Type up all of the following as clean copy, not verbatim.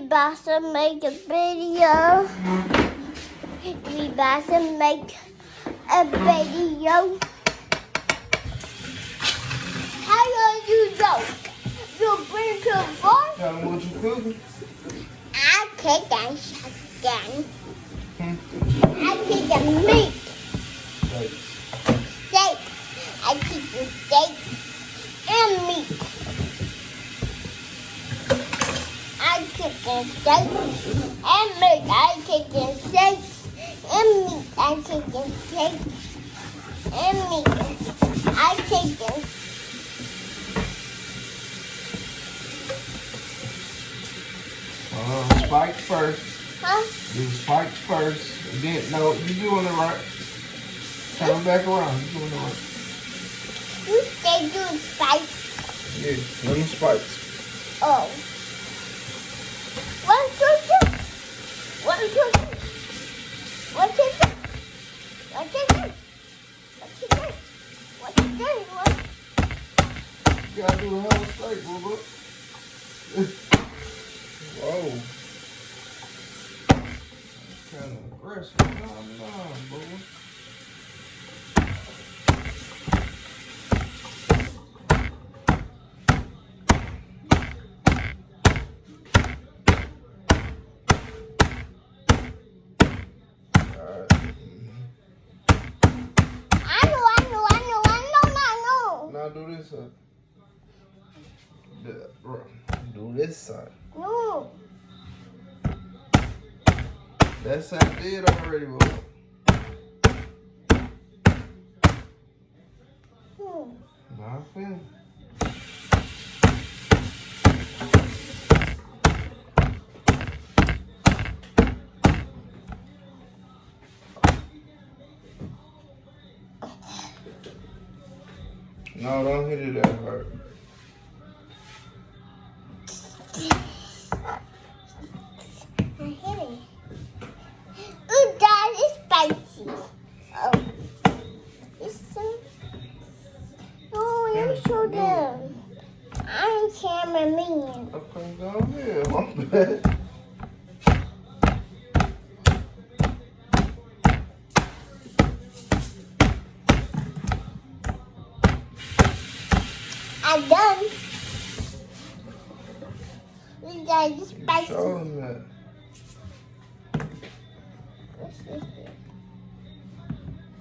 about to make a video. We about to make a video. How do you go? You bring to the bar? Tell them what you cooking. I take that shotgun. I take the meat. Steak. I take the steak and meat. I take the steak and meat. I take the steak and meat. I take the steak and meat. I take the Spike first. Huh? Do spikes first. Then no, you doing it right. Turn back around. You doing it right. You say do spikes. Yeah, let me spikes. Oh. 1, 2, 3. 1, 2, 3. 1, 2, 3. 1, 2, 3. 1, 2, 3. 1, 2, 3. You gotta do the whole steak, boo. Whoa. Kind of aggressive. No, boo. Now do this side. Do this side. No. That side did already, bro. Now I feel. No, don't hit it that hard. I hit it. Ooh, that is spicy. Oh. It's so... Oh, you show them. I'm cameraman. Okay, go ahead. My bad. I'm done. Look, that is spicy. Show them that. What's this thing?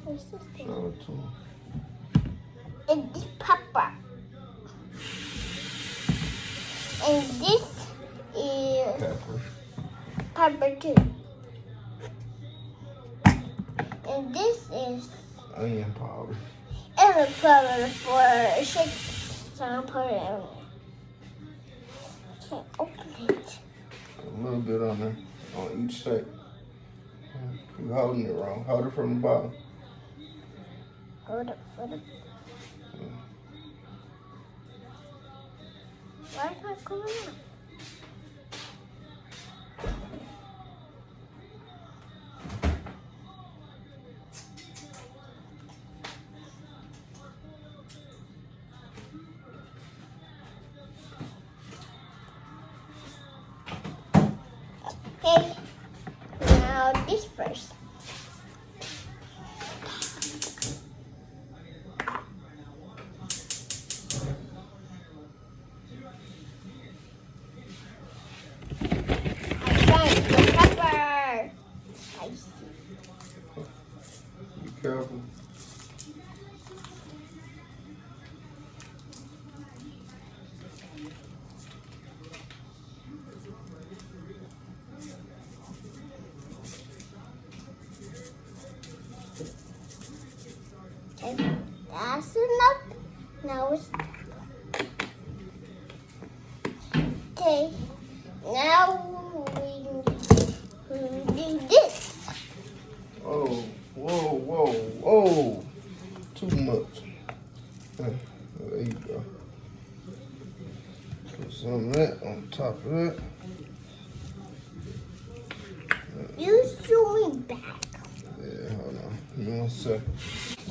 What's this thing? Show it to them. And this pepper. And this is Pepper. pepper too. And this is Onion powder. and a powder for shake. So I'll put it in. Can't open it. A little bit on there. On each steak. You're holding it wrong. Hold it from the bottom. Hold up for the. Why is that going on? Okay, now this first. Pepper. Be careful. Okay, that's enough. Now it's okay. Now we do this. Oh, whoa. Too much. There you go. Put some of that on top of that. You show me back. Yeah, hold on. Give me 1 second.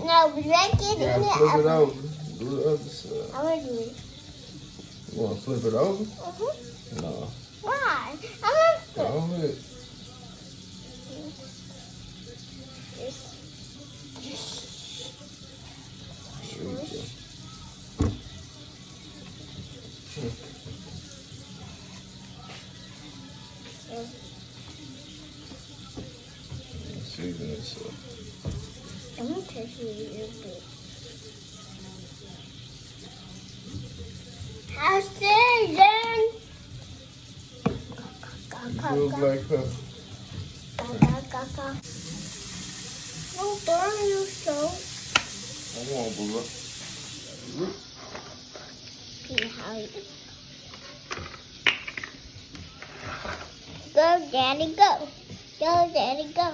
Now we like it Yeah, in the flip it oven. over. Do the other side. I'm gonna do it. You want to flip it over? Mm-hmm. No. Why? I want to. Go ahead. There you go. Season this up. I'm going to touch you a little bit. How's season? Blue black pepper. Don't burn your soap. I want blue. Go, Daddy, go. Go, Daddy, go.